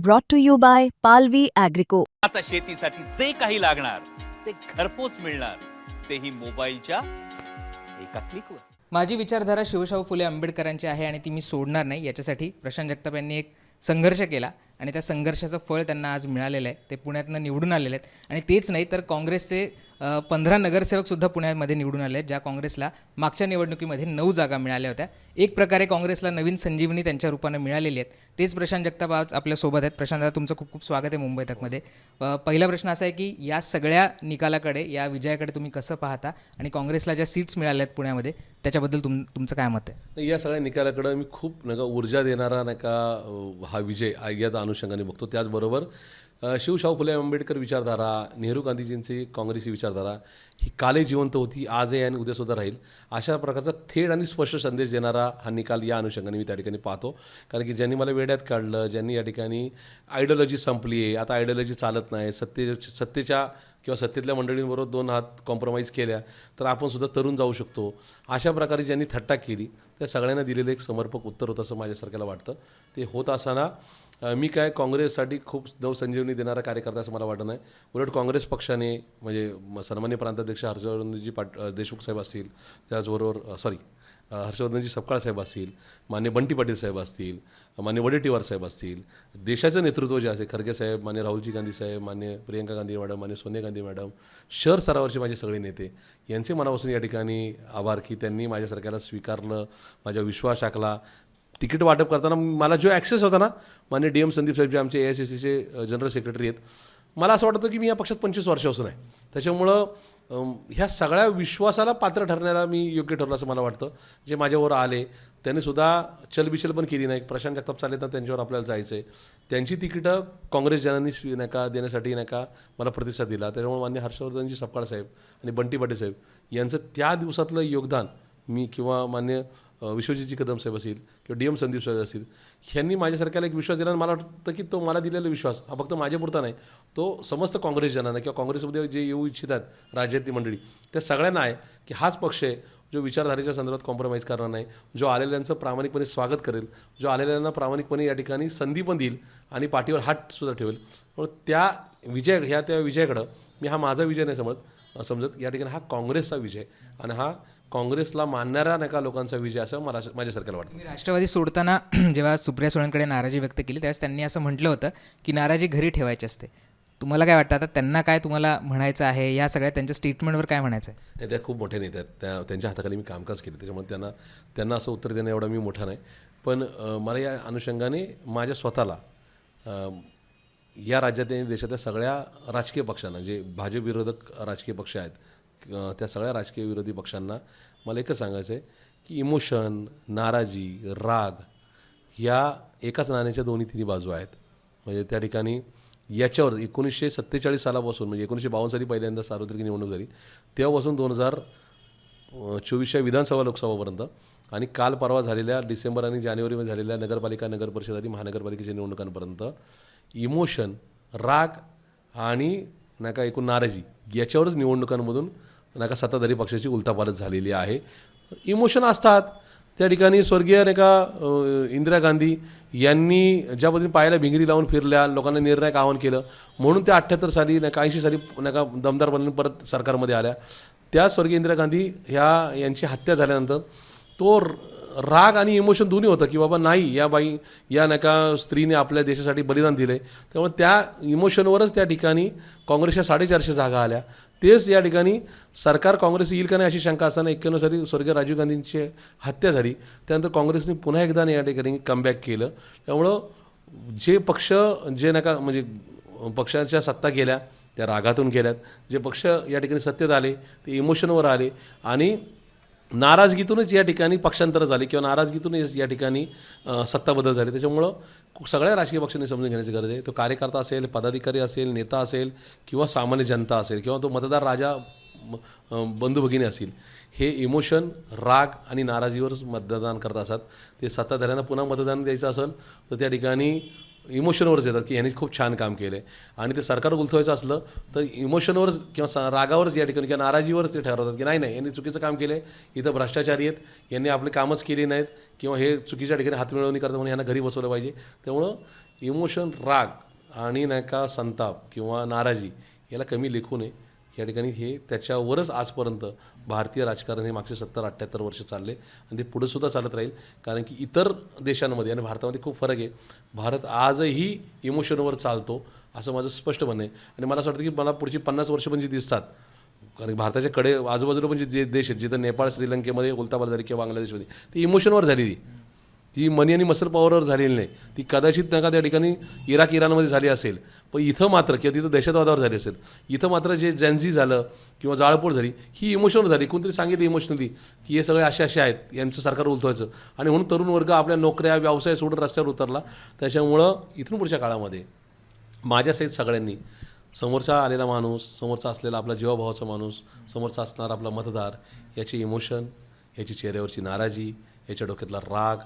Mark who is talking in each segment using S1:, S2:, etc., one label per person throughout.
S1: brought to you by Palvi Agrico.
S2: आता शेतीसाठी जे काही लागणार ते घरपोच मिळणार, तेही मोबाईलच्या एका क्लिकवर.
S3: माझी विचारधारा शिवशाहू फुले आंबेडकरांची आहे आणि ती मी सोडणार नाही. याच्यासाठी प्रशांत जगताप यांनी एक संघर्ष केला आणि त्या संघर्षाचं फळ त्यांना आज मिळालेलं आहे. ते पुण्यातनं निवडून आलेले आहेत आणि तेच नाही तर काँग्रेसचे 15 नगरसेवकसुद्धा पुण्यामध्ये निवडून आले आहेत, ज्या काँग्रेसला मागच्या निवडणुकीमध्ये 9 जागा मिळाल्या होत्या. एक प्रकारे काँग्रेसला नवीन संजीवनी त्यांच्या रूपानं मिळालेली आहेत. तेच प्रशांत जगताप आज आपल्यासोबत आहेत. प्रशांत दादा, तुमचं खूप खूप स्वागत आहे मुंबई तकमध्ये. पहिला प्रश्न असा आहे की या सगळ्या निकालाकडे, या विजयाकडे तुम्ही कसं पाहता आणि काँग्रेसला ज्या सीट्स मिळाल्या आहेत पुण्यामध्ये त्याच्याबद्दल तुमचं काय मत आहे?
S4: या सगळ्या निकालाकडं मी खूप ऊर्जा देणारा हा विजय या अनुषंगाने बघतो. त्याचबरोबर शिवशाहू फुले आंबेडकर विचारधारा, नेहरू गांधीजींची काँग्रेसी विचारधारा ही कालही जिवंत होती, आजही आणि उद्यासुद्धा राहील. अशा प्रकारचा थेट आणि स्पष्ट संदेश देणारा हा निकाल या अनुषंगाने मी त्या ठिकाणी पाहतो. कारण की ज्यांनी मला वेड्यात काढलं, ज्यांनी या ठिकाणी आयडिओलॉजी संपली आहे, आता आयडिओलॉजी चालत नाही, सत्तेच्या किंवा सत्तेतल्या मंडळींबरोबर 2 हात कॉम्प्रोमाइज केल्या तर आपण सुद्धा तरुण जाऊ शकतो, अशा प्रकारे ज्यांनी थट्टा केली त्या सगळ्यांना दिलेलं एक समर्पक उत्तर होतं असं माझ्यासारख्याला वाटतं. ते होत असताना मी काय काँग्रेससाठी खूप नवसंजीवनी देणारा कार्यकर्ता असं मला वाटत नाही. उलट काँग्रेस पक्षाने म्हणजे सन्माननीय प्रांताध्यक्ष हर्षवर्धनजी देशमुख साहेब असतील, त्याचबरोबर हर्षवर्धनजी सपकाळ साहेब असतील, मान्य बंटी पाटील साहेब असतील, मान्य वडेट्टीवार साहेब असतील, देशाचं नेतृत्व जे असेल खरगे साहेब, मान्य राहुलजी गांधी साहेब, मान्य प्रियंका गांधी मॅडम, मान्य सोनिया गांधी मॅडम, शहर स्तरावरचे माझे सगळे नेते यांचे मनापासून या ठिकाणी आभार की त्यांनी माझ्यासारख्याला स्वीकारलं, माझा विश्वास टाकला. तिकीट वाटप करताना मला जो ॲक्सेस होता ना, मान्य DM संदीप साहेब जे आमचे AICCचे जनरल सेक्रेटरी आहेत, मला असं वाटतं की मी या पक्षात 25 वर्षापासून आहे. त्याच्यामुळं ह्या सगळ्या विश्वासाला पात्र ठरण्याला मी योग्य ठरलं असं मला वाटतं. जे माझ्यावर आले त्यांनीसुद्धा चलबिचल पण केली नाही. प्रशांत जगताप चालले तर त्यांच्यावर आपल्याला जायचं आहे. त्यांची तिकीटं काँग्रेसजनांनी देण्यासाठी मला प्रतिसाद दिला. त्याच्यामुळे मान्य हर्षवर्धनजी सपकाळ साहेब आणि बंटी पाटील साहेब यांचं त्या दिवसातलं योगदान मी किंवा मान्य विश्वजितजी कदम साहेब असतील किंवा DM संदीप साहेब असतील, ह्यांनी माझ्यासारख्याला एक विश्वास दिला आणि मला वाटतं की तो मला दिलेला विश्वास हा फक्त माझ्यापुरता नाही, तो समस्त काँग्रेसजनांना किंवा काँग्रेसमध्ये जे येऊ इच्छित आहेत राज्यातली मंडळी त्या सगळ्यांना आहे की हाच पक्ष आहे जो विचारधारेच्या संदर्भात कॉम्प्रोमाइज करणार नाही, जो आलेल्यांचं प्रामाणिकपणे स्वागत करेल, जो आलेल्यांना प्रामाणिकपणे या ठिकाणी संधी पण देईल आणि पाठीवर हातसुद्धा ठेवेल. म्हणून त्या विजयाकडं मी हा माझा विजय नाही समजत या ठिकाणी हा काँग्रेसचा विजय आणि हा काँग्रेसला मानणाऱ्या लोकांचा विजय असं मला माझ्यासारख्याला वाटतं.
S3: मी राष्ट्रवादी सोडताना जेव्हा सुप्रिया सुळेंकडे नाराजी व्यक्त केली त्यावेळेस त्यांनी असं म्हटलं होतं की नाराजी घरी ठेवायची असते. तुम्हाला काय वाटतं, आता त्यांना काय तुम्हाला म्हणायचं आहे, या सगळ्या त्यांच्या स्टेटमेंटवर काय म्हणायचं आहे?
S4: नाही, त्या खूप मोठ्या नेत्या आहेत, त्यांच्या हाताखाली मी कामकाज केलं, त्याच्यामुळे त्यांना असं उत्तर देणं एवढा मी मोठा नाही. पण मला या अनुषंगाने माझ्या स्वतःला या राज्यात आणि देशातल्या सगळ्या राजकीय पक्षांना, जे भाजप विरोधक राजकीय पक्ष आहेत, त्या सगळ्या राजकीय विरोधी पक्षांना मला एकच सांगायचं आहे की इमोशन, नाराजी, राग या एकाच नाण्याच्या 2-3 बाजू आहेत. म्हणजे त्या ठिकाणी याच्यावर 1947 सालापासून म्हणजे 1952 साली पहिल्यांदा सार्वत्रिक निवडणूक झाली, तेव्हापासून 2024 विधानसभा लोकसभापर्यंत आणि काल परवा झालेल्या डिसेंबर आणि जानेवारीमध्ये झालेल्या नगरपालिका, नगरपरिषद आणि महानगरपालिकेच्या निवडणुकांपर्यंत इमोशन, राग आणि एकूण नाराजी याच्यावरच निवडणुकांमधून सत्ताधारी पक्षाची उलथापालथ झालेली आहे. इमोशन असतात त्या ठिकाणी. स्वर्गीय इंदिरा गांधी यांनी ज्या पद्धतीने पायाला भिंगरी लावून फिरल्या, लोकांना निर्णायक आवाहन केलं, म्हणून त्या 78 साली 80 साली दमदारपणे परत सरकारमध्ये आल्या. त्या स्वर्गीय इंदिरा गांधी यांची हत्या झाल्यानंतर तो राग आणि इमोशन दोन्ही होतं की बाबा नाही, या स्त्रीने आपल्या देशासाठी बलिदान दिले. त्यामुळे त्या इमोशनवरच त्या ठिकाणी काँग्रेसच्या 450 जागा आल्या. तेच या ठिकाणी सरकार काँग्रेस येईल का नाही अशी शंका असताना 91 साली स्वर्गीय राजीव गांधींची हत्या झाली. त्यानंतर काँग्रेसने पुन्हा एकदा या ठिकाणी कमबॅक केलं. त्यामुळं जे पक्ष म्हणजे पक्षाच्या सत्ता गेल्या त्या रागातून गेल्यात, जे पक्ष या ठिकाणी सत्तेत आले ते इमोशनवर आले आणि नाराजगीतूनच या ठिकाणी पक्षांतर झाले किंवा नाराजगीतूनच या ठिकाणी सत्ता बदल झाले. त्याच्यामुळं सगळ्या राजकीय पक्षांनी समजून घेण्याची गरज आहे. तो कार्यकर्ता असेल, पदाधिकारी असेल, नेता असेल किंवा सामान्य जनता असेल किंवा तो मतदार राजा बंधू भगिनी असतील, हे इमोशन, राग आणि नाराजीवरच मतदान करत असतात. ते सत्ताधाऱ्यांना पुन्हा मतदान द्यायचं असेल तर त्या ठिकाणी इमोशनवरच येतात की ह्यांनी खूप छान काम केलं आहे, आणि ते सरकार उलथवायचं असलं तर इमोशनवरच किंवा रागावरच या ठिकाणी किंवा नाराजीवरच ते ठरवतात की नाही यांनी चुकीचं काम केलं आहे, इथं भ्रष्टाचारी आहेत, यांनी आपले कामच केली नाहीत किंवा हे चुकीच्या ठिकाणी हातमिळवणी करतात म्हणून यांना घरी बसवलं पाहिजे. त्यामुळं इमोशन, राग आणि नाही का संताप किंवा नाराजी याला कमी लेखू नये. या ठिकाणी हे त्याच्यावरच आजपर्यंत भारतीय राजकारण हे मागचे 70-78 वर्ष चालले आणि ते पुढेसुद्धा चालत राहील. कारण की इतर देशांमध्ये आणि भारतामध्ये खूप फरक आहे. भारत आजही इमोशनवर चालतो असं माझं स्पष्ट म्हणणं आहे. आणि मला असं वाटतं की मला पुढची 50 वर्ष पण जी दिसतात, कारण भारताच्या कडे आजूबाजूला पण जे देश आहेत जिथं नेपाळ, श्रीलंकेमध्ये उलताबाद झाली किंवा बांगलादेशमध्ये, ती इमोशनवर झालेली, ती मनी आणि मसल पॉवरवर झालेली नाही. ती कदाचित नका त्या ठिकाणी इराणमध्ये झाली असेल, पण इथं मात्र किंवा तिथं दहशतवादावर झाली असेल, इथं मात्र जे जॅन्झी झालं किंवा जाळपोळ झाली ही इमोशनवर झाली. कोणतरी सांगितलं इमोशनली की हे सगळे असे आहेत, यांचं सरकार उलथवायचं, आणि म्हणून तरुण वर्ग आपल्या नोकऱ्या व्यवसाय सोडून रस्त्यावर उतरला. त्याच्यामुळं इथून पुढच्या काळामध्ये माझ्यासहित सगळ्यांनी समोरचा आलेला माणूस, समोरचा असलेला आपला जीवाभावाचा माणूस, समोरचा असणारा आपला मतदार, याचे इमोशन, याची चेहऱ्यावरची नाराजी, याच्या डोक्यातला राग,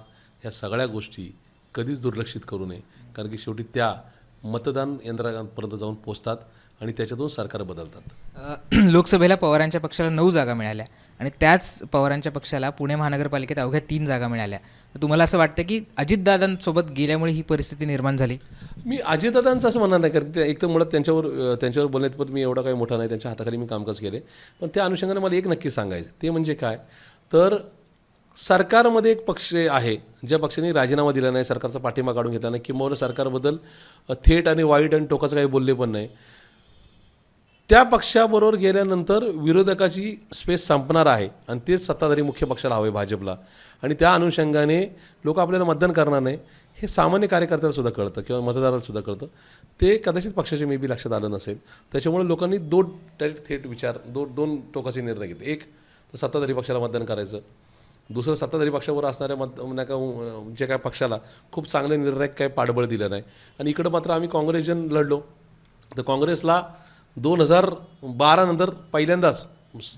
S4: ह्या सगळ्या गोष्टी कधीच दुर्लक्षित करू नये. कारण की शेवटी त्या मतदान यंत्रांपर्यंत जाऊन पोचतात आणि त्याच्यातून सरकार बदलतात.
S3: लोकसभेला पवारांच्या पक्षाला 9 जागा मिळाल्या आणि त्याच पवारांच्या पक्षाला पुणे महानगरपालिकेत अवघ्या 3 जागा मिळाल्या. तर तुम्हाला असं वाटतं की अजितदादांसोबत गेल्यामुळे ही परिस्थिती निर्माण झाली?
S4: मी अजितदादांचं असं म्हणणार नाही, कारण ते एक तर मुळात त्यांच्यावर बोलण्यात पण मी एवढा काही मोठा नाही, त्यांच्या हाताखाली मी कामकाज केले. पण त्या अनुषंगाने मला एक नक्की सांगायचं, ते म्हणजे काय तर सरकारमध्ये एक पक्ष आहे ज्या पक्षाने राजीनामा दिला नाही, सरकारचा पाठिंबा काढून घेतला नाही, किंवा सरकारबद्दल थेट आणि वाईट आणि टोकाचं काही बोलले पण नाही. त्या पक्षाबरोबर गेल्यानंतर विरोधकाची स्पेस संपणार आहे आणि तेच सत्ताधारी मुख्य पक्षाला हवे, भाजपला. आणि त्या अनुषंगाने लोक आपल्याला मतदान करणार नाही हे सामान्य कार्यकर्त्याला सुद्धा कळतं किंवा मतदाराला सुद्धा कळतं. ते कदाचित पक्षाच्या मे बी लक्षात आलं नसेल. त्याच्यामुळे लोकांनी थेट विचार दोन टोकाचे निर्णय घेतले. एक तर सत्ताधारी पक्षाला मतदान करायचं, दुसरं सत्ताधारी पक्षावर असणाऱ्या जे काय पक्षाला खूप चांगले निर्णायक काय पाठबळ दिलं नाही. आणि इकडं मात्र आम्ही काँग्रेसजन लढलो. तर काँग्रेसला 2012 नंतर पहिल्यांदाच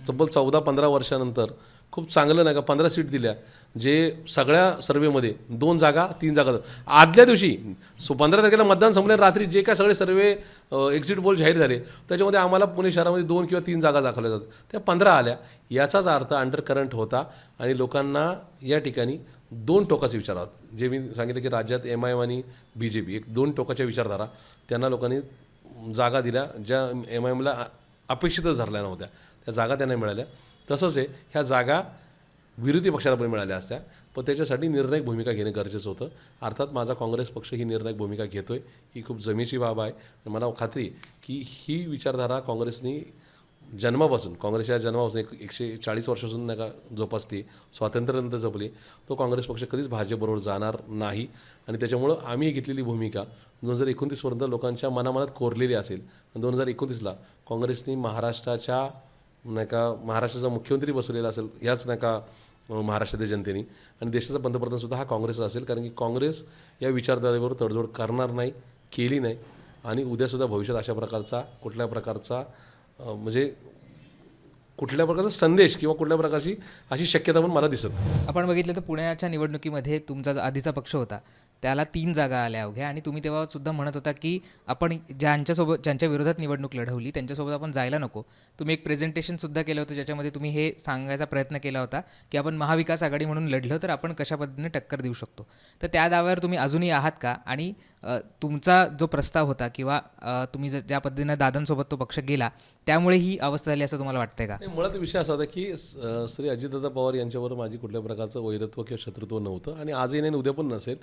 S4: तब्बल 14-15 वर्षानंतर खूप चांगलं 15 सीट दिल्या, जे सगळ्या सर्वेमध्ये 2 जागा 3 जागा. आदल्या दिवशी 15 तारखेला मतदान संपल्या रात्री जे काय सगळे सर्वे एक्झिट पोल जाहीर झाले त्याच्यामध्ये आम्हाला पुणे शहरामध्ये 2 किंवा 3 जागा दाखवल्या जातात. त्या 15 आल्या. याचाच अर्थ अंडर करंट होता आणि लोकांना या ठिकाणी 2 टोकाचे विचार आहेत. जे मी सांगितलं की राज्यात MIM आणि BJP एक 2 टोकाच्या विचारधारा, त्यांना लोकांनी जागा दिल्या ज्या MIMला अपेक्षितच धरल्या नव्हत्या, त्या जागा त्यांना मिळाल्या. तसंच आहे ह्या जागा विरोधी पक्षाला पण मिळाल्या असत्या, पण त्याच्यासाठी निर्णायक भूमिका घेणं गरजेचं होतं. अर्थात माझा काँग्रेस पक्ष ही निर्णायक भूमिका घेतोय, ही खूप जमेची बाब आहे. मला खात्री की ही विचारधारा काँग्रेसनी काँग्रेसच्या जन्मापासून 140 वर्षापासून जोपासली, स्वातंत्र्यानंतर जपली. तो काँग्रेस पक्ष कधीच भाजपबरोबर जाणार नाही. आणि त्याच्यामुळं आम्ही घेतलेली भूमिका 2029पर्यंत लोकांच्या मनामनात कोरलेली असेल. 2029ला काँग्रेसनी महाराष्ट्राचा मुख्यमंत्री बसवलेला असेल याच महाराष्ट्रातील जनतेने, आणि देशाचा पंतप्रधानसुद्धा हा काँग्रेस असेल. कारण की काँग्रेस या विचारधारेवर तडजोड करणार नाही, केली नाही, आणि उद्यासुद्धा भविष्यात अशा प्रकारचा कुठल्या प्रकारचा संदेश किंवा कुठल्या प्रकारची अशी शक्यता पण मला दिसत नाही.
S3: आपण बघितलं तर पुण्याच्या निवडणुकीमध्ये तुमचा जो आधीचा पक्ष होता त्याला 3 जागा आल्या अवघ्या, आणि तुम्ही तेव्हा सुद्धा म्हणत होता की आपण ज्यांच्या विरोधात निवडणूक लढवली त्यांच्यासोबत आपण जायला नको. तुम्ही एक प्रेझेंटेशनसुद्धा केलं होतं ज्याच्यामध्ये तुम्ही हे सांगायचा प्रयत्न केला होता की आपण महाविकास आघाडी म्हणून लढलं तर आपण कशा पद्धतीने टक्कर देऊ शकतो. तर त्या दाव्यावर तुम्ही अजूनही आहात का? आणि तुमचा जो प्रस्ताव होता किंवा तुम्ही ज्या पद्धतीनं दादांसोबत तो पक्ष गेला त्यामुळे ही अवस्था झाली असं तुम्हाला वाटतंय का?
S4: मुळात विषय असा होता की श्री अजितदादा पवार यांच्यावर माझी कुठल्या प्रकारचं वैरत्व किंवा शत्रुत्व नव्हतं, आणि आजही नाही, उद्या पण नसेल.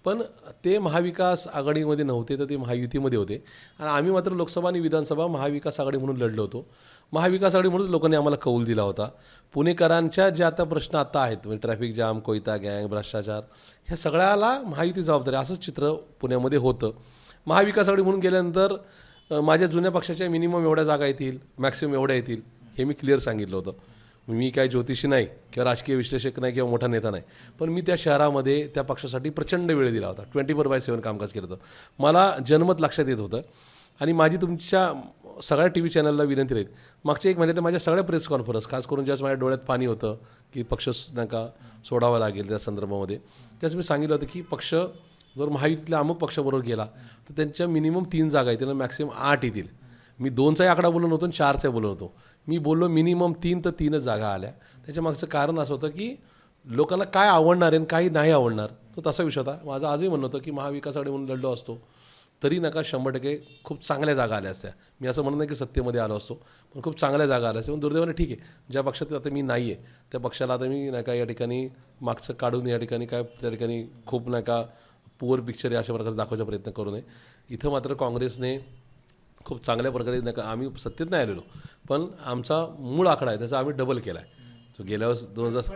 S4: पण ते महाविकास आघाडीमध्ये नव्हते, तर ते महायुतीमध्ये होते. आणि आम्ही मात्र लोकसभा आणि विधानसभा महाविकास आघाडी म्हणून लढलो होतो. महाविकास आघाडी म्हणूनच लोकांनी आम्हाला कौल दिला होता. पुणेकरांच्या जे आता प्रश्न आता आहेत, ट्रॅफिक जाम, कोयता गँग, भ्रष्टाचार, ह्या सगळ्याला महायुती जबाबदारी, असंच चित्र पुण्यामध्ये होतं. महाविकास आघाडी म्हणून गेल्यानंतर माझ्या जुन्या पक्षाच्या मिनिमम एवढ्या जागा येतील, मॅक्सिमम एवढ्या येतील, हे मी क्लिअर सांगितलं होतं. मी काय ज्योतिषी नाही किंवा राजकीय विश्लेषक नाही किंवा मोठा नेता नाही, पण मी त्या शहरामध्ये त्या पक्षासाठी प्रचंड वेळ दिला होता. 24/7 कामकाज केलं होतं. मला जनमत लक्षात येत होतं. आणि माझी तुमच्या सगळ्या TV चॅनलला विनंती राहील, मागच्या 1 महिन्यात माझ्या सगळ्या प्रेस कॉन्फरन्स, खास करून ज्यावेळेस माझ्या डोळ्यात पाणी होतं की पक्ष सोडावा लागेल त्या संदर्भामध्ये, त्याच मी सांगितलं होतं की पक्ष जर महायुतीतल्या अमुक पक्षाबरोबर गेला तर त्यांच्या मिनिमम 3 जागा येतील आणि मॅक्सिमम 8 येतील. मी 2चाही आकडा बोललो नव्हतो आणि 4चाही बोललो नव्हतो. मी बोललो मिनिमम 3 तर 3च जागा आल्या. त्याच्या मागचं कारण असं होतं की लोकांना काय आवडणार आहे आणि काही नाही आवडणार तो तसा विषय होता. माझं आजही म्हणणं होतं की महाविकास आघाडी म्हणून लढलो असतो तरी नका 100% खूप चांगल्या जागा आल्या असत्या. मी असं म्हणत नाही की सत्तेमध्ये आलो असतो, पण खूप चांगल्या जागा आल्या असत्या. पण दुर्दैवाने ठीक आहे, ज्या पक्षात आता मी नाही आहे त्या पक्षाला आता मी नाही का या ठिकाणी मागचं काढून या ठिकाणी काय त्या ठिकाणी खूप नाही का पुअर पिक्चर अशा प्रकारे दाखवायचा प्रयत्न करू नये. इथं मात्र काँग्रेसने खूप चांगल्या प्रकारे नाही का, आम्ही सत्तेत नाही आलेलो पण आमचा मूळ आकडा आहे त्याचा आम्ही डबल केला आहे. जो गेल्या वर्ष 2000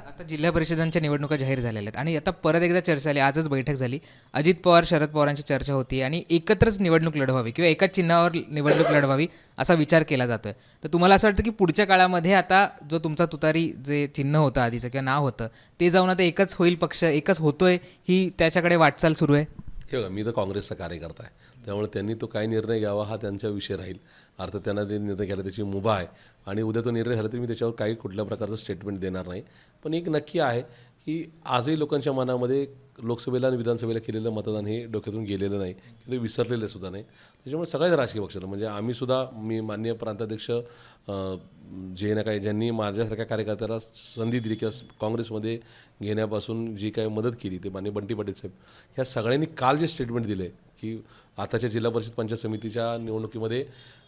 S3: आता जिल्हा परिषदांच्या निवडणुका जाहीर झालेल्या आहेत आणि आता परत एकदा चर्चा झाली, आजच बैठक झाली. अजित पवार शरद पवारांची चर्चा होती आणि एकत्रच निवडणूक लढवावी किंवा एकाच चिन्हावर निवडणूक लढवावी असा विचार केला जातोय. तर तुम्हाला असं वाटतं की पुढच्या काळामध्ये आता जो तुमचा तुतारी जे चिन्ह होतं आधीचं किंवा नाव होतं ते जाऊन आता एकच होईल, पक्ष एकच होतोय, ही त्याच्याकडे वाटचाल सुरू आहे?
S4: हे बघा, मी तर काँग्रेसचा कार्यकर्ता आहे, त्यामुळे त्यांनी तो काय निर्णय घ्यावा हा त्यांचा विषय राहील. अर्थात त्यांना ते निर्णय घ्यायला त्याची मुभा आहे आणि उद्या तो निर्णय झाला तरी मी त्याच्यावर काही कुठल्या प्रकारचं स्टेटमेंट देणार नाही. पण एक नक्की आहे की आजही लोकांच्या मनामध्ये लोकसभेला आणि विधानसभेला केलेलं मतदान हे डोक्यातून गेलेलं नाही, की ते विसरलेलं सुद्धा नाही. त्याच्यामुळे सगळ्याच राजकीय पक्षाला म्हणजे आम्ही सुद्धा, मी माननीय प्रांताध्यक्ष जे ना काय ज्यांनी माझ्यासारख्या कार्यकर्त्याला संधी दिली किंवा काँग्रेसमध्ये घेण्यापासून जी काय मदत केली ते माननीय बंटी पाटील साहेब, ह्या सगळ्यांनी काल जे स्टेटमेंट दिले की आताच्या जिल्हा परिषद पंचायत समितीच्या निवडणुकीमध्ये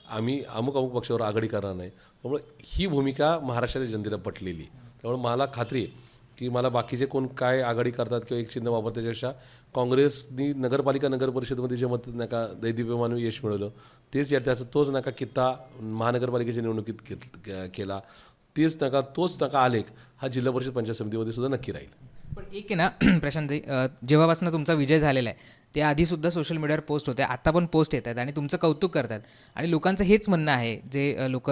S4: आम्ही अमुक अमुक पक्षावर आघाडी करणार नाही. त्यामुळे ही भूमिका महाराष्ट्राच्या जनतेला पटलेली. त्यामुळे मला खात्री आहे की मला बाकीचे कोण काय आघाडी करतात किंवा एक चिन्ह वापरतात त्याच्यापेक्षा काँग्रेसनी नगरपालिका नगर परिषदेमध्ये जे मत नका दैदिप्यमान यश मिळवलं तेच त्याचा तोच नका कित्ता महानगरपालिकेच्या निवडणुकीत केला, तोच नका आलेख हा जिल्हा परिषद पंचायत समितीमध्ये सुद्धा नक्की राहील.
S3: पण एक आहे ना प्रशांतजी, जेव्हापासून तुमचा विजय झालेला आहे ते आधीसुद्धा सोशल मीडियावर पोस्ट होते, आता पण पोस्ट येत आहेत आणि तुमचं कौतुक करतात आणि लोकांचं हेच म्हणणं आहे, जे लोक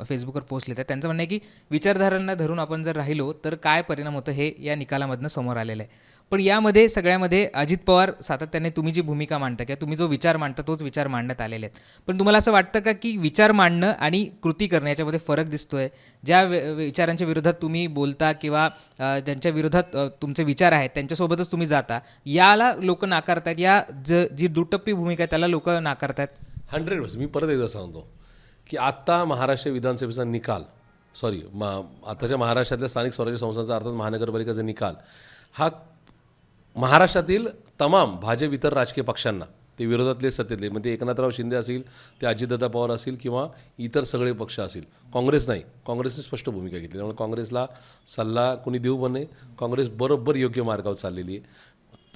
S3: फेसबुकवर पोस्ट लिहितात त्यांचं म्हणणं आहे की विचारधारांना धरून आपण जर राहिलो तर काय परिणाम होतो हे या निकालामधनं समोर आलेलं आहे. पण यामध्ये सगळ्यामध्ये अजित पवार सातत्याने तुम्ही जी भूमिका मांडता किंवा तुम्ही जो विचार मांडता तोच विचार मांडण्यात आलेले आहेत. पण तुम्हाला असं वाटतं का की विचार मांडणं आणि कृती करणं याच्यामध्ये फरक दिसतोय? ज्या विचारांच्या विरोधात तुम्ही बोलता किंवा ज्यांच्या विरोधात तुमचे विचार आहेत त्यांच्यासोबतच तुम्ही जाता, याला लोक नाकारतात, या जी दुटप्पी भूमिका आहे त्याला लोक नाकारतात?
S4: 100%. मी परत एकदा सांगतो की आत्ता महाराष्ट्र विधानसभेचा निकाल आताच्या महाराष्ट्रातल्या स्थानिक स्वराज्य संस्थांचा अर्थात महानगरपालिकेचा निकाल हा महाराष्ट्रातील तमाम भाजप इतर राजकीय पक्षांना, ते विरोधातले सत्तेतले म्हणजे एकनाथराव शिंदे असतील, ते अजितदादा पवार असतील किंवा इतर सगळे पक्ष असतील, काँग्रेस नाही, काँग्रेसने स्पष्ट भूमिका घेतली. त्यामुळे काँग्रेसला सल्ला कोणी देऊ पण नाही, काँग्रेस बरोबर योग्य मार्गावर चाललेली आहे.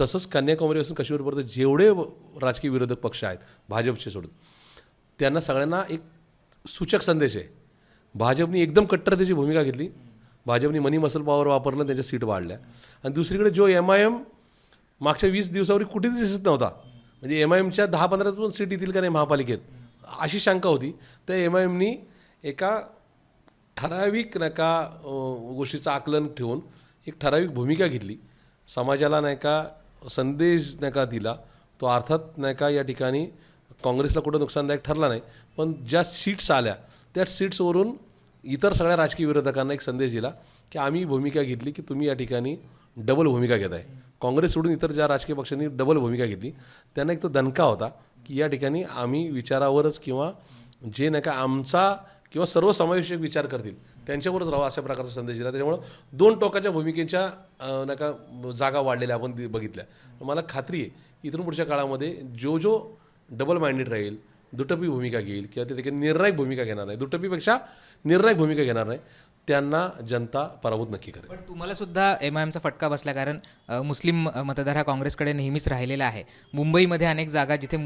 S4: तसंच कन्याकुमारीपासून काश्मीरपर्यंत जेवढे राजकीय विरोधक पक्ष आहेत भाजपचे सोडून, त्यांना सगळ्यांना एक सूचक संदेश आहे. भाजपने एकदम कट्टरतेची भूमिका घेतली, भाजपने मनी मसल पॉवर वापरलं, त्यांच्या सीट वाढल्या. आणि दुसरीकडे जो MIM मागच्या 20 दिवसावर कुठेच दिसत नव्हता, म्हणजे MIMच्या 10-15 सीट येतील का नाही महापालिकेत अशी शंका होती, तर MIMनी एका ठराविक गोष्टीचं आकलन ठेवून एक ठराविक भूमिका घेतली, समाजाला संदेश दिला. तो अर्थात या ठिकाणी काँग्रेसला कुठं नुकसानदायक ठरला नाही, पण ज्या सीट्स आल्या त्या सीट्सवरून इतर सगळ्या राजकीय विरोधकांना एक संदेश दिला की आम्ही भूमिका घेतली की तुम्ही या ठिकाणी डबल भूमिका घेत आहे. काँग्रेस सोडून इतर ज्या राजकीय पक्षांनी डबल भूमिका घेतली त्यांना एक तो दणका होता की या ठिकाणी आम्ही विचारावरच किंवा जे आमचा किंवा सर्वसमावेशक विचार करतील त्यांच्यावरच राहावं अशा प्रकारचा संदेश दिला. त्याच्यामुळं 2 टोकाच्या भूमिकेच्या जागा वाढलेल्या आपण बघितल्या. मला खात्री आहे इथून पुढच्या काळामध्ये जो डबल माइंडेड राहील, दुटप्पी भूमिका घेईल किंवा त्या ठिकाणी निर्णायक भूमिका घेणार नाही, दुटप्पीपेक्षा निर्णायक भूमिका घेणार नाही, त्यांना जनता पराभूत नक्की करेल.
S3: पण तुम्हाला सुद्धा MIMचा फटका बसला, कारण मुस्लिम मतदार हा काँग्रेसकडे नेहमीच राहिलेला आहे. मुंबईमध्ये अनेक जागा जिथे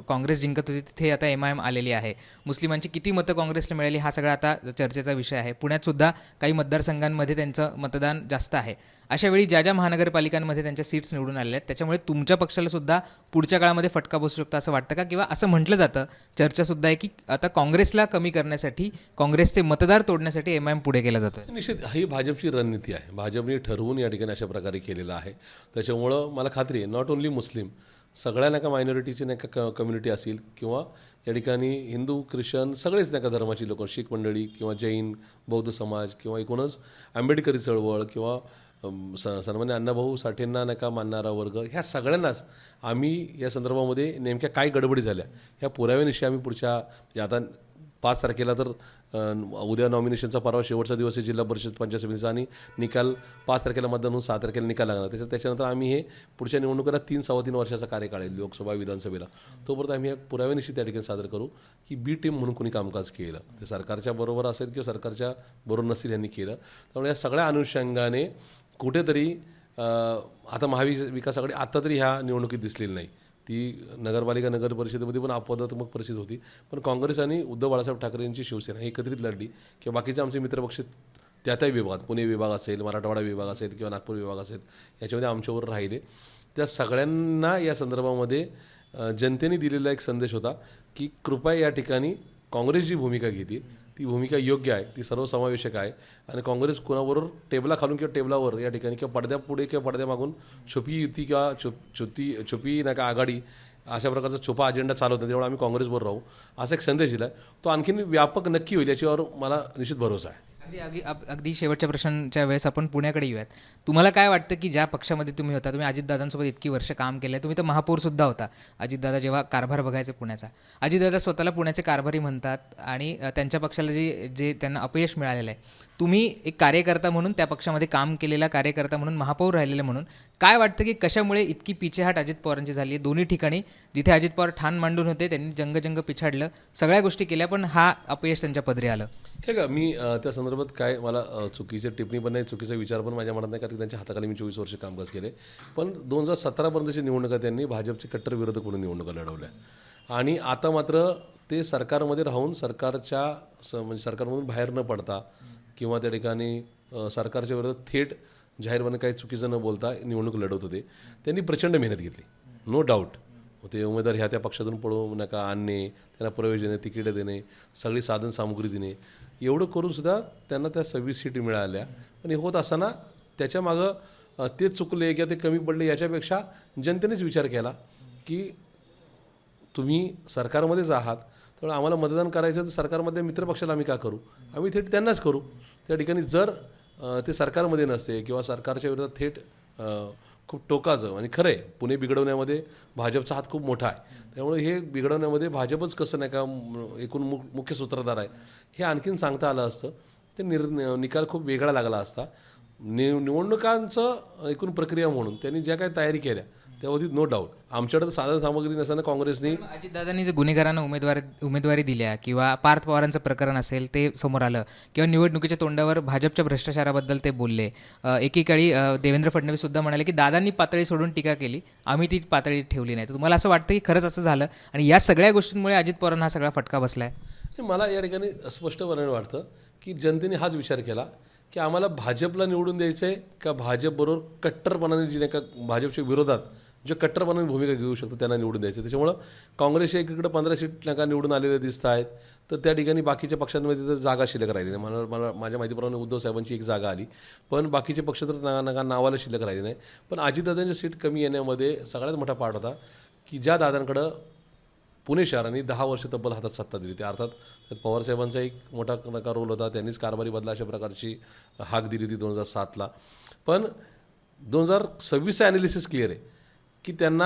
S3: काँग्रेस जिंकत होती तिथे आता MIM आलेली आहे. मुस्लिमांची किती मतं काँग्रेसला मिळाली हा सगळा आता चर्चेचा विषय आहे. पुण्यात सुद्धा काही मतदारसंघांमध्ये त्यांचं मतदान जास्त आहे. अशा वेळी ज्या महानगरपालिकांमध्ये त्यांच्या सीट्स निवडून आलेल्या आहेत त्याच्यामुळे तुमच्या पक्षाला सुद्धा पुढच्या काळामध्ये फटका बसू शकतो असं वाटतं का? किंवा असं म्हटलं जातं, चर्चासुद्धा आहे की आता काँग्रेसला कमी करण्यासाठी, काँग्रेसचे मतदार तोडण्यासाठी MIM पुढे केला जातोय?
S4: निश्चित ही भाजपची रणनीती आहे, भाजपने ठरवून या ठिकाणी अशा प्रकारे केलेलं आहे. त्याच्यामुळं मला खात्री आहे नॉट ओन्ली मुस्लिम, सगळ्या मायनॉरिटीची कम्युनिटी असेल किंवा या ठिकाणी हिंदू ख्रिश्चन सगळेच धर्माची लोक, शीख मंडळी किंवा जैन बौद्ध समाज किंवा एकूणच आंबेडकरी चळवळ किंवा सन्मान्य अण्णाभाऊ साठेंना मानणारा वर्ग, ह्या सगळ्यांनाच आम्ही या संदर्भामध्ये नेमक्या काय गडबडी झाल्या ह्या पुराव्यानिशी आम्ही पुढच्या आता 5 तारखेला तर उद्या नॉमिनेशनचा परवा शेवटचा दिवस आहे जिल्हा परिषद पंचायत समितीचा आणि निकाल 5 तारखेला मतदान होऊन 6 तारखेला निकाल लागणार. त्याच्यानंतर आम्ही हे पुढच्या निवडणुकीला 3-3.25 वर्षाचा कार्यकाळ आहे लोकसभा विधानसभेला. तोपर्यंत आम्ही पुराव्यानिशी त्या ठिकाणी सादर करू की बी टीम म्हणून कोणी कामकाज केलं, ते सरकारच्या बरोबर असेल किंवा सरकारच्या बरोबर नसेल यांनी केलं. त्यामुळे या सगळ्या अनुषंगाने कुठेतरी आता महाविकासाकडे आता तरी ह्या निवडणुकीत दिसलेली नाही. ती नगरपालिका नगर परिषदेमध्ये पण अपवादात्मक परिस्थिती होती, पण काँग्रेस आणि उद्धव बाळासाहेब ठाकरे यांची शिवसेना ही एकत्रित लढली किंवा बाकीचे आमचे मित्रपक्ष त्याही विभागात पुणे विभाग असेल, मराठवाडा विभाग असेल किंवा नागपूर विभाग असेल याच्यामध्ये आमच्यावर राहिले. त्या सगळ्यांना या संदर्भामध्ये जनतेने दिलेला एक संदेश होता की कृपया या ठिकाणी काँग्रेस जी भूमिका घेते ती भूमिका योग्य आहे, ती सर्वसमावेशक आहे आणि काँग्रेस कोणाबरोबर टेबला खालून किंवा टेबलावर या ठिकाणी किंवा पडद्यापुढे किंवा पडद्यामागून छुपी युती किंवा छुपी नाही का आघाडी अशा प्रकारचा छुपा अजेंडा चालवत नाही, त्यामुळे आम्ही काँग्रेसबरोबर राहू असा एक संदेश दिला आहे. तो आणखीन व्यापक नक्की होईल याच्यावर मला निश्चित भरोसा आहे.
S3: अगदी शेवटच्या प्रश्नांच्या वेळेस आपण पुण्याकडे येऊयात. तुम्हाला काय वाटतं की ज्या पक्षामध्ये तुम्ही होता, तुम्ही अजितदादांसोबत इतकी वर्ष काम केलं आहे, तुम्ही तर महापौरसुद्धा होता अजितदादा जेव्हा कारभार बघायचे पुण्याचा. अजितदादा स्वतःला पुण्याचे कारभारी म्हणतात आणि त्यांच्या पक्षाला जे त्यांना अपयश मिळालेलं आहे, तुम्ही एक कार्यकर्ता म्हणून त्या पक्षामध्ये काम केलेला कार्यकर्ता म्हणून महापौर राहिलेलं म्हणून काय वाटतं की कशामुळे इतकी पिछेहाट अजित पवारांची झाली आहे? दोन्ही ठिकाणी जिथे अजित पवार ठाण मांडून होते त्यांनी जंग पिछाडलं, सगळ्या गोष्टी केल्या, पण हा अपयश त्यांच्या पदरी आलं.
S4: हे का मी त्या संदर्भात काय मला चुकीची टिप्पणी पण नाही, चुकीचा विचार पण माझ्या मनात नाही, कारण त्यांच्या हाताखाली मी 24 वर्ष कामकाज केले. पण 2017पर्यंतची निवडणुका त्यांनी भाजपचे कट्टर विरोधक म्हणून निवडणुका लढवल्या आणि आता मात्र ते सरकारमध्ये राहून म्हणजे सरकारमधून बाहेर न पडता किंवा त्या ठिकाणी सरकारच्या विरोधात थेट जाहीरपणे काही चुकीचं न बोलता निवडणूक लढवत होते. त्यांनी प्रचंड मेहनत घेतली, नो डाऊट. ते उमेदवार ह्या त्या पक्षातून पळवू नका आणणे, त्यांना प्रवेश देणे, तिकीटं देणे, सगळी साधन सामुग्री देणे, एवढं करूनसुद्धा त्यांना त्या 26 सीटी मिळाल्या. पण हे होत असताना त्याच्यामागं ते चुकले किंवा ते कमी पडले याच्यापेक्षा जनतेनेच विचार केला की तुम्ही सरकारमध्येच आहात, त्यामुळे आम्हाला मतदान करायचं तर सरकारमध्ये मित्रपक्षाला आम्ही का करू, आम्ही थेट त्यांनाच करू. त्या ठिकाणी जर ते सरकारमध्ये नसते किंवा सरकारच्या विरोधात थेट खूप टोकाचं आणि खरं आहे पुणे बिघडवण्यामध्ये भाजपचा हात खूप मोठा आहे, त्यामुळे हे बिघडवण्यामध्ये भाजपच कसं नाही का एकूण मुख्य सूत्रधार आहे हे आणखीन सांगता आलं असतं. ते निकाल खूप वेगळा लागला असता. निवडणुकांचं एकूण प्रक्रिया म्हणून त्यांनी ज्या काही तयारी केल्या त्यावरती नो डाऊट आमच्याकडे तर साधन सामग्री नसताना काँग्रेसने
S3: अजितदादांनी जे गुन्हेगारांना उमेदवारी दिल्या किंवा पार्थ पवारांचं प्रकरण असेल ते समोर आलं किंवा निवडणुकीच्या तोंडावर भाजपच्या भ्रष्टाचाराबद्दल ते बोलले. एकेकाळी देवेंद्र फडणवीस सुद्धा म्हणाले की दादांनी पातळी सोडून टीका केली, आम्ही ती पातळी ठेवली नाही. तर तुम्हाला असं वाटतं की खरंच असं झालं आणि या सगळ्या गोष्टींमुळे अजित पवारांना हा सगळा फटका बसला आहे?
S4: मला या ठिकाणी स्पष्टपणे वाटतं की जनतेने हाच विचार केला की आम्हाला भाजपला निवडून द्यायचं आहे का भाजपबरोबर कट्टरपणाने जी नाही का भाजपच्या विरोधात जे कट्टरपणाने भूमिका घेऊ शकतो त्यांना निवडून द्यायचं. त्याच्यामुळं काँग्रेसच्या एकीकडे 15 सीट नका निवडून आलेले दिसत आहेत, तर त्या ठिकाणी बाकीच्या पक्षांमध्ये तर जागा शिल्लक राहिली नाही. मला माझ्या माहितीप्रमाणे उद्धव साहेबांची एक जागा आली, पण बाकीचे पक्ष तर नका नावाला शिल्लक राहिले नाही. पण अजितदादांची सीट कमी येण्यामध्ये सगळ्यात मोठा पार्ट होता की ज्या दादांकडं पुणे शहराने 10 वर्ष तब्बल हातात सत्ता दिली, ते अर्थात त्यात पवारसाहेबांचा एक मोठा नका रोल होता. त्यांनीच कारभारी बदला अशा प्रकारची हाक दिली होती 2007ला. पण 2026चं ॲनालिसिस क्लिअर आहे की त्यांना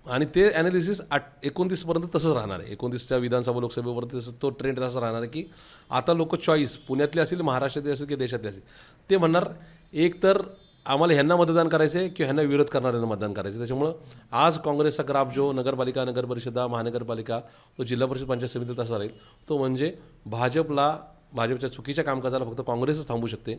S4: आणि ते ॲनालिसिस 29पर्यंत तसंच राहणार आहे. 29च्या विधानसभा लोकसभेपर्यंत तसं तो ट्रेंड तसा राहणार आहे की आता लोक चॉईस पुण्यातले असेल, महाराष्ट्रातले असेल किंवा देशातले असेल, ते म्हणणार एक तर आम्हाला ह्यांना मतदान करायचं आहे किंवा ह्यांना विरोध करणाऱ्यांना मतदान करायचं. त्याच्यामुळं आज काँग्रेसचा ग्राफ जो नगरपालिका, नगरपरिषदा, महानगरपालिका, तो जिल्हा परिषद पंचायत समिती तसा राहील. तो म्हणजे भाजपच्या चुकीच्या कामकाजाला फक्त काँग्रेसच थांबू शकते.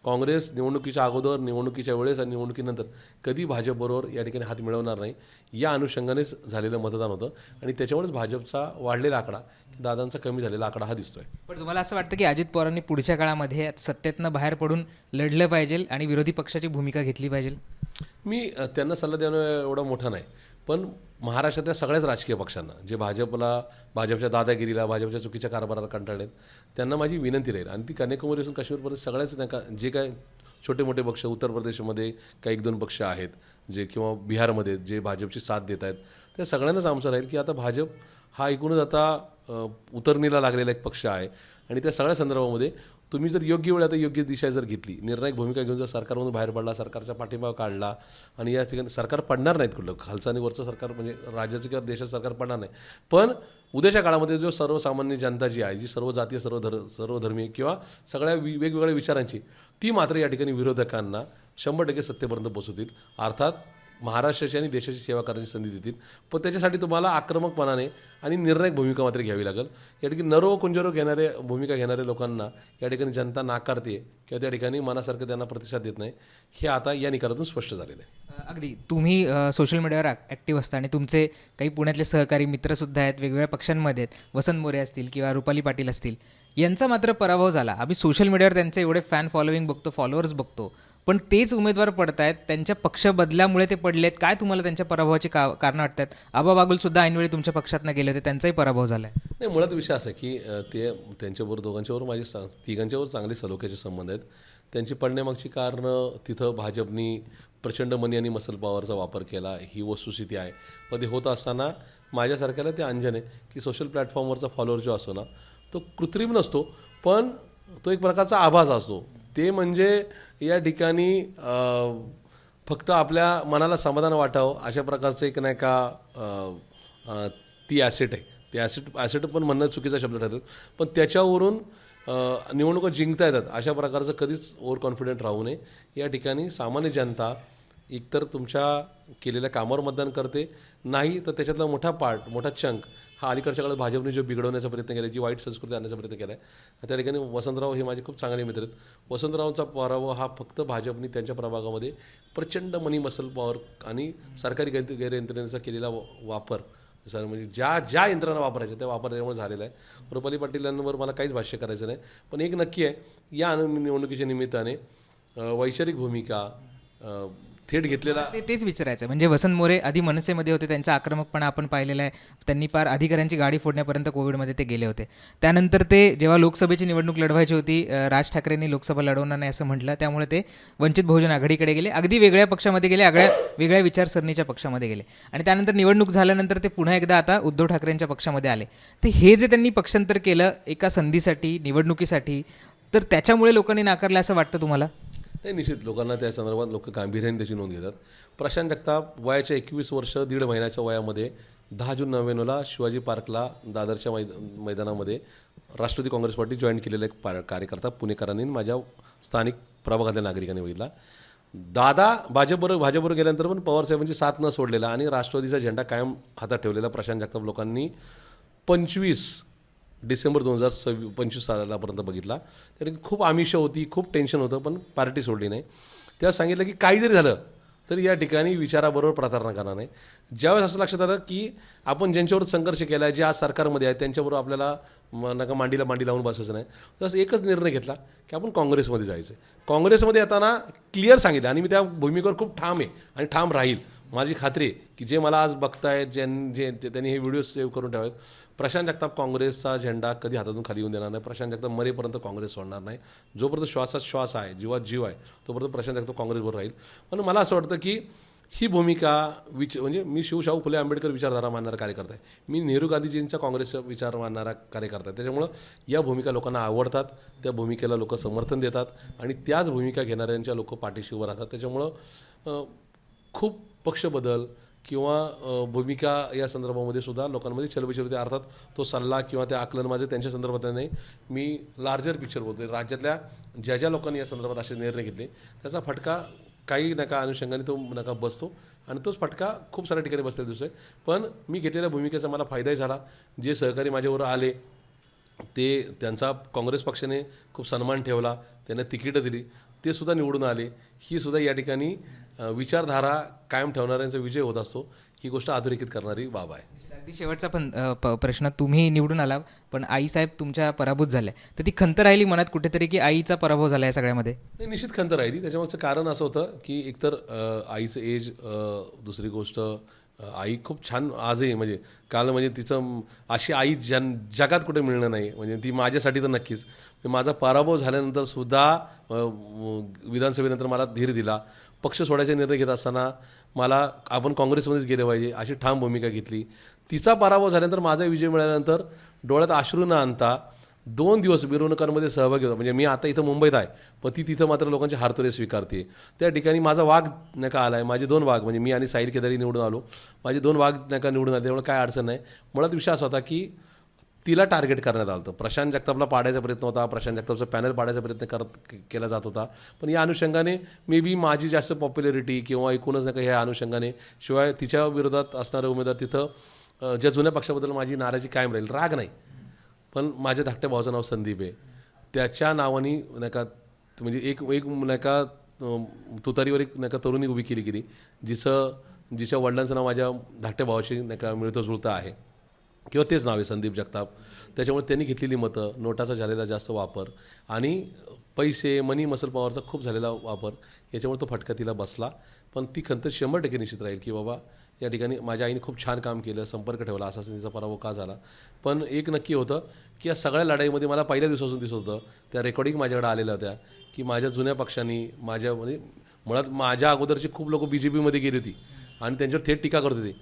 S4: काँग्रेस निवडणुकीच्या अगोदर, निवडणुकीच्या वेळेस आणि निवडणुकीनंतर कधी भाजपबरोबर या ठिकाणी हात मिळवणार नाही. या अनुषंगानेच झालेलं मतदान होतं आणि त्याच्यामुळेच भाजपचा वाढलेला आकडा, दादांचा कमी झालेला आकडा हा दिसतोय.
S3: पण तुम्हाला असं वाटतं की अजित पवारांनी पुढच्या काळामध्ये सत्तेतनं बाहेर पडून लढलं पाहिजे आणि विरोधी पक्षाची भूमिका घेतली पाहिजे?
S4: मी त्यांना सल्ला देणं एवढा मोठा नाही, पण महाराष्ट्रातल्या सगळ्याच राजकीय पक्षांना जे भाजपच्या दादागिरीला, भाजपच्या चुकीच्या कारभाराला कंटाळलेत, त्यांना माझी विनंती राहील आणि ती कन्याकुमारीपासून काश्मीरपर्यंत सगळ्याच नाही जे काय छोटे मोठे पक्ष, उत्तर प्रदेशमध्ये काही 1-2 पक्ष आहेत जे किंवा बिहारमध्ये जे भाजपची साथ देत आहेत, त्या सगळ्यांनाच आमचं राहील की आता भाजप हा एकूणच आता उतरणीला लागलेला एक पक्ष आहे आणि त्या सगळ्या संदर्भामध्ये तुम्ही जर योग्य वेळ आता योग्य दिशा जर घेतली, निर्णायक भूमिका घेऊन जर सरकारमधून बाहेर पडला, सरकारचा पाठिंबा काढला आणि या ठिकाणी सरकार पडणार नाहीत कुठलं, खालचं आणि वरचं सरकार म्हणजे राज्याचं किंवा देशाचं सरकार पडणार नाही, पण उद्याच्या काळामध्ये जो सर्वसामान्य जनता जी आहे, जी सर्व जातीय सर्वधर्मीय किंवा सगळ्या वेगवेगळ्या विचारांची, ती मात्र या ठिकाणी विरोधकांना 100% सत्तेपर्यंत पोहोचवतील. अर्थात महाराष्ट्राची आणि देशाची सेवा करण्याची संधी देतील, पण त्याच्यासाठी तुम्हाला आक्रमकपणाने आणि निर्णायक भूमिका मात्र घ्यावी लागेल. या ठिकाणी नरो कुंजरो भूमिका घेणाऱ्या लोकांना या ठिकाणी जनता नाकारते किंवा त्या ठिकाणी मनासारखं त्यांना प्रतिसाद देत नाही, हे आता या निकालातून स्पष्ट झालेलं आहे.
S3: अगदी तुम्ही सोशल मीडियावर ॲक्टिव्ह असता आणि तुमचे काही पुण्यातले सहकारी मित्रसुद्धा आहेत, वेगवेगळ्या पक्षांमध्ये आहेत, वसंत मोरे असतील किंवा रुपाली पाटील असतील, यांचा मात्र पराभव झाला. आम्ही सोशल मीडियावर त्यांचे एवढे फॅन फॉलोविंग बघतो, फॉलोअर्स बघतो, पण तेच उमेदवार पडत आहेत, त्यांच्या पक्ष बदल्यामुळे ते पडलेत. काय तुम्हाला त्यांच्या पराभवाची कारणं वाटतात? आबा बागुलसुद्धा ऐनवेळी तुमच्या पक्षातनं गेले होते, त्यांचाही पराभव झाला आहे.
S4: नाही, मुळात विषय असा की ते त्यांच्याबरोबर दोघांच्यावर माझे तिघांच्यावर चांगले सलोख्याचे संबंध आहेत. त्यांची पडण्यामागची कारणं तिथं भाजपनी प्रचंड मनी आणि मसल पॉवरचा वापर केला, ही वस्तुस्थिती आहे. पण ते होत असताना माझ्यासारख्याला ते अंजन आहे की सोशल प्लॅटफॉर्मवरचा फॉलोअर जो असतो ना, तो कृत्रिम नसतो, पण तो एक प्रकारचा आभास असतो. ते म्हणजे या ठिकाणी फक्त आपल्या मनाला समाधान वाटावं अशा प्रकारचं एक नाही का ती ॲसेट आहे. ते ॲसेट पण म्हणणं चुकीचा शब्द ठरेल, पण त्याच्यावरून निवडणुका जिंकता येतात अशा प्रकारचं कधीच ओव्हर कॉन्फिडंट राहू नये. या ठिकाणी सामान्य जनता एकतर तुमच्या केलेल्या कामावर मतदान करते, नाही तर त्याच्यातला मोठा चंक हा अलीकडच्या काळात भाजपने जो बिघडवण्याचा प्रयत्न केला, जी वाईट संस्कृती आणण्याचा प्रयत्न केला आहे. त्या ठिकाणी वसंतराव हे माझे खूप चांगले मित्र आहेत. वसंतरावांचा पराभव हा फक्त भाजपने त्यांच्या प्रभागामध्ये प्रचंड मनी मसल पॉवर आणि सरकारी गैरयंत्रणेचा केलेला वापर, सर म्हणजे ज्या यंत्रणा वापरायच्या त्या वापरल्यामुळे झालेला आहे. रुपाली पाटील यांवर मला काहीच भाष्य करायचं नाही, पण एक नक्की आहे, या निवडणुकीच्या निमित्ताने वैचारिक भूमिका थेट घेतलेला
S3: तेच विचारायचं. म्हणजे वसंत मोरे आधी मनसेमध्ये होते, त्यांचा आक्रमकपणा आपण पाहिलेला आहे. त्यांनी पार अधिकाऱ्यांची गाडी फोडण्यापर्यंत कोविडमध्ये ते गेले होते. त्यानंतर ते जेव्हा लोकसभेची निवडणूक लढवायची होती, राज ठाकरेंनी लोकसभा लढवणार नाही असं म्हटलं, त्यामुळे ते वंचित बहुजन आघाडीकडे गेले, अगदी वेगळ्या पक्षामध्ये गेले, वेगळ्या विचारसरणीच्या पक्षामध्ये गेले. आणि त्यानंतर निवडणूक झाल्यानंतर ते पुन्हा एकदा आता उद्धव ठाकरेंच्या पक्षामध्ये आले. तर हे जे त्यांनी पक्षांतर केलं एका संधीसाठी, निवडणुकीसाठी, तर त्याच्यामुळे लोकांनी नाकारलं असं वाटतं तुम्हाला?
S4: नाही, निश्चित लोकांना त्या संदर्भात लोक गांभीर्याने त्याची नोंद घेतात. प्रशांत जगताप वयाच्या 21 वर्ष 1.5 महिन्याच्या वयामध्ये 10 जून 1999 शिवाजी पार्कला दादरच्या मैदानामध्ये राष्ट्रवादी काँग्रेस पार्टी जॉईन केलेला एक कार्यकर्ता पुणेकरांनी माझ्या स्थानिक प्रभागातल्या नागरिकांनी बघितला. दादा भाजपबरोबर गेल्यानंतर पण पवारसाहेबांची साथ न सोडलेला आणि राष्ट्रवादीचा झेंडा कायम हातात ठेवलेला प्रशांत जगताप लोकांनी 25 डिसेंबर 2025 सालापर्यंत बघितला. त्यासाठी खूप आमिष होती, खूप टेन्शन होतं, पण पार्टी सोडली नाही. तेव्हा सांगितलं की काही जरी झालं तर या ठिकाणी विचाराबरोबर प्रतारणा करणार नाही. ज्यावेळेस असं लक्षात आलं की आपण ज्यांच्यावर संघर्ष केला आहे, जे आज सरकारमध्ये आहे, त्यांच्याबरोबर आपल्याला नका मांडी लावून बसायचं नाही, तसं एकच निर्णय घेतला की आपण काँग्रेसमध्ये जायचं आहे. काँग्रेसमध्ये येताना क्लिअर सांगितलं आणि मी त्या भूमिकेवर खूप ठाम आहे आणि ठाम राहील. माझी खात्री आहे की जे मला आज बघतायत, त्यांनी हे व्हिडिओ सेव्ह करून ठेवावेत, प्रशांत जगताप काँग्रेसचा झेंडा कधी हातातून खाली येऊन देणार नाही. प्रशांत जगताप मरेपर्यंत काँग्रेस सोडणार नाही. जोपर्यंत श्वासात श्वास आहे, जीवात जीव आहे, तोपर्यंत प्रशांत जगताप काँग्रेसबरोबर राहील. पण मला असं वाटतं की ही भूमिका म्हणजे मी शिवशाहू फुले आंबेडकर विचारधारा मानणारा कार्यकर्ता आहे, मी नेहरू गांधीजींचा काँग्रेसचा विचार मानणारा कार्यकर्ता आहे. त्याच्यामुळं या भूमिका लोकांना आवडतात, त्या भूमिकेला लोक समर्थन देतात आणि त्याच भूमिका घेणाऱ्यांच्या लोक पाठीशी उभं राहतात. त्याच्यामुळं खूप पक्षबदल किंवा भूमिका या संदर्भामध्ये सुद्धा लोकांमध्ये चलबिचल होते. अर्थात तो सल्ला किंवा ते आकलन माझे त्यांच्या संदर्भात नाही, मी लार्जर पिक्चर बोलतो. राज्यातल्या ज्या लोकांनी या संदर्भात असे निर्णय घेतले त्याचा फटका काही नका अनुषंगाने तो नका बसतो आणि तोच फटका खूप साऱ्या ठिकाणी बसलेला दिसतोय. पण मी घेतलेल्या भूमिकेचा मला फायदाही झाला. जे सहकारी माझ्याबरोबर आले त्यांचा काँग्रेस पक्षाने खूप सन्मान ठेवला, त्यांना तिकीटं दिली, ते सुद्धा निवडून आले. ही सुद्धा या ठिकाणी विचारधारा कायम ठेवणाऱ्यांचा विजय होत असतो, ही गोष्ट अधोरेखित करणारी बाब आहे.
S3: अगदी शेवटचा पण प्रश्न, तुम्ही निवडून आला पण आईसाहेब तुमच्या पराभूत झाल्या, तर ती खंत राहिली मनात कुठेतरी की आईचा पराभव झाला या सगळ्यामध्ये?
S4: नाही, निश्चित खंत राहिली. त्याच्यामागचं कारण असं होतं की एकतर आईचं एज, दुसरी गोष्ट आई खूप छान आजही म्हणजे काल म्हणजे तिचं अशी आई जगात कुठे मिळणं नाही, म्हणजे ती माझ्यासाठी तर नक्कीच. माझा पराभव झाल्यानंतर सुद्धा विधानसभेनंतर मला धीर दिला. पक्ष सोडायचा निर्णय घेत असताना मला आपण काँग्रेसमध्येच गेले पाहिजे अशी ठाम भूमिका घेतली. तिचा पराभव झाल्यानंतर माझा विजय मिळाल्यानंतर डोळ्यात अश्रू न आणता 2 दिवस मिरवणुकांमध्ये सहभागी होता. म्हणजे मी आता इथं मुंबईत आहे, पण ती तिथं मात्र लोकांचे हारतोरे स्वीकारते. त्या ठिकाणी माझा वाघ नाही का आला आहे, माझे 2 वाघ, म्हणजे मी आणि साहिल केदारी निवडून आलो, माझे 2 वाघ नाही का निवडून आले, त्यामुळे काय अडचण नाही. मुळात विषय असा होता की तिला टार्गेट करण्यात आलं होतं. प्रशांत जगतापला पाडायचा प्रयत्न होता, प्रशांत जगतापचा पॅनल पाडायचा प्रयत्न केला जात होता. पण या अनुषंगाने मे बी माझी जास्त पॉप्युलरिटी किंवा एकूणच नाही का ह्या अनुषंगाने, शिवाय तिच्या विरोधात असणारे उमेदवार तिथं ज्या जुन्या पक्षाबद्दल माझी नाराजी कायम राहील, राग नाही, पण माझ्या धाकट्या भावाचं नाव संदीप आहे, त्याच्या नावाने नाही का म्हणजे एक नाही का तुतारीवर एक नाही का तरुणी उभी केली गेली, जिच्या वडिलांचं नाव माझ्या धाकट्या भावाशी नाही का मिळतं जुळतं आहे, किंवा तेच नाव आहे संदीप जगताप. त्याच्यामुळे त्यांनी घेतलेली मतं, नोटाचा झालेला जास्त वापर आणि पैसे, मनी मसल पॉवरचा खूप झालेला वापर, याच्यामुळे तो फटका तिला बसला. पण ती खंत 100% निश्चित राहील की बाबा या ठिकाणी माझ्या आईने खूप छान काम केलं, संपर्क ठेवला, असा तिचा पराभव का झाला. पण एक नक्की होतं की या सगळ्या लढाईमध्ये मला पहिल्या दिवसापासून दिसत होतं, त्या रेकॉर्डिंग माझ्याकडे आलेल्या होत्या, की माझ्या जुन्या पक्षांनी माझ्या म्हणजे मुळात माझ्या अगोदरची खूप लोक BJP मध्ये गेली होती आणि त्यांच्यावर थेट टीका करत होती.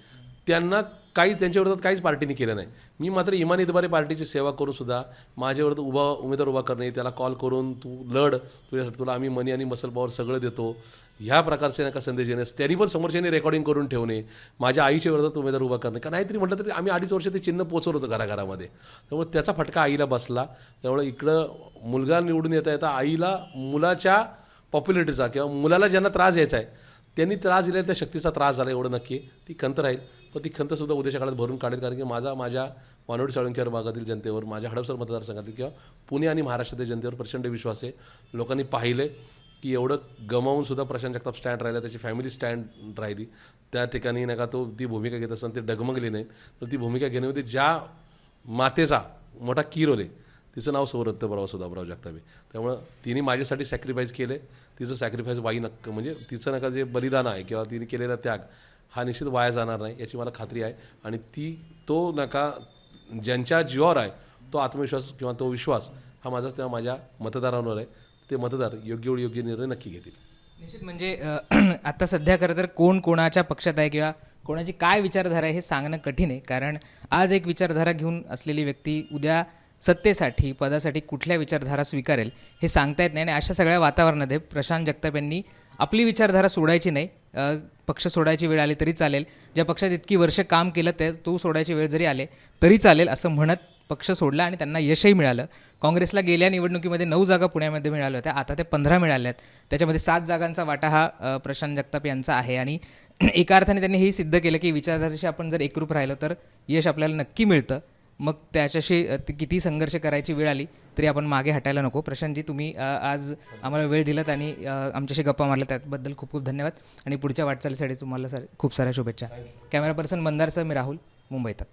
S4: त्यांना त्यांच्या विरोधात काहीच पार्टीने केलं नाही. मी मात्र इमानी इतबारे पार्टीची सेवा करून सुद्धा माझ्या विरोधात उमेदवार उभा करणे, त्याला कॉल करून तू लढ, तुला आम्ही मनी आणि मसल पॉवर सगळं देतो, ह्या प्रकारचे नका संदेश देणे, त्यांनी पण समोरच्याने रेकॉर्डिंग करून ठेवणे, माझ्या आईच्या विरोधात उमेदवार उभा करणे, का नाहीतरी म्हटलं तरी आम्ही 2.5 वर्ष ते चिन्ह पोचवलं होतं घराघरामध्ये. त्यामुळे त्याचा फटका आईला बसला. त्यामुळे इकडं मुलगा निवडून येता आईला मुलाच्या पॉप्युलरिटीचा किंवा मुलाला ज्यांना त्रास द्यायचा आहे त्यांनी त्रास दिला, त्या शक्तीचा त्रास झाला, एवढं नक्की. ती खंत राहील, पण ती खंतसुद्धा उद्याच्या काळात भरून काढेल, कारण की माझ्या वानवडी साळुंकेवर भागातील जनतेवर, माझ्या हडपसर मतदारसंघातील किंवा पुणे आणि महाराष्ट्रातील जनतेवर प्रचंड विश्वास आहे. लोकांनी पाहिले की एवढं गमावून सुद्धा प्रशांत जगताप स्टँड राहिला, त्याची फॅमिली स्टँड राहिली, त्या ठिकाणी नाही का ती भूमिका घेत असताना ते डगमगले नाही. तर ती भूमिका घेण्यामध्ये ज्या मातेचा मोठा कीरोल आहे, तिचं नाव सौरत्तबराव सुधाबराव जगताप आहे. त्यामुळं तिने माझ्यासाठी सॅक्रिफाईस केले. तिचं सॅक्रिफाईस म्हणजे तिचं नका जे बलिदान आहे किंवा तिने केलेला त्याग हा निश्चित वाया जाणार नाही, याची मला खात्री आहे. आणि तो नका ज्यांच्या जीवावर आहे तो आत्मविश्वास किंवा तो विश्वास हा माझाच तेव्हा माझ्या मतदारांवर आहे. ते मतदार योग्य वेळी योग्य निर्णय नक्की घेतील.
S3: निश्चित म्हणजे आता सध्या खरं तर कोण कोणाच्या पक्षात आहे किंवा कोणाची काय विचारधारा आहे हे सांगणं कठीण आहे, कारण आज एक विचारधारा घेऊन असलेली व्यक्ती उद्या सत्तेसाठी पदासाठी कुठल्या विचारधारा स्वीकारेल हे सांगता येत नाही. आणि अशा सगळ्या वातावरणामध्ये प्रशांत जगताप यांनी आपली विचारधारा सोडायची नाही, पक्ष सोडायची वेळ आली तरी चालेल, ज्या पक्षात इतकी वर्ष काम केलं तो सोडायची वेळ जरी आले तरी चालेल असं म्हणत पक्ष सोडला आणि त्यांना यशही मिळालं. काँग्रेसला गेल्या निवडणुकीमध्ये 9 जागा पुण्यामध्ये मिळाल्या होत्या, आता ते 15 मिळाल्या आहेत, त्याच्यामध्ये 7 जागांचा वाटा हा प्रशांत जगताप यांचा आहे. आणि एका अर्थाने त्यांनी हेही सिद्ध केलं की विचारधारेशी आपण जर एकरूप राहिलो तर यश आपल्याला नक्की मिळतं. मग त्याच्याशी किती संघर्ष करायची वेळ आली तरी आपण मागे हटायला नको. प्रशांतजी, तुम्ही आज आम्हाला वेळ दिलात आणि आमच्याशी गप्पा मारल्या, त्याबद्दल खूप खूप धन्यवाद आणि पुढच्या वाटचालीसाठी तुम्हाला खूप साऱ्या शुभेच्छा. कॅमेरा पर्सन मंदारसह मी राहुल, मुंबई तक.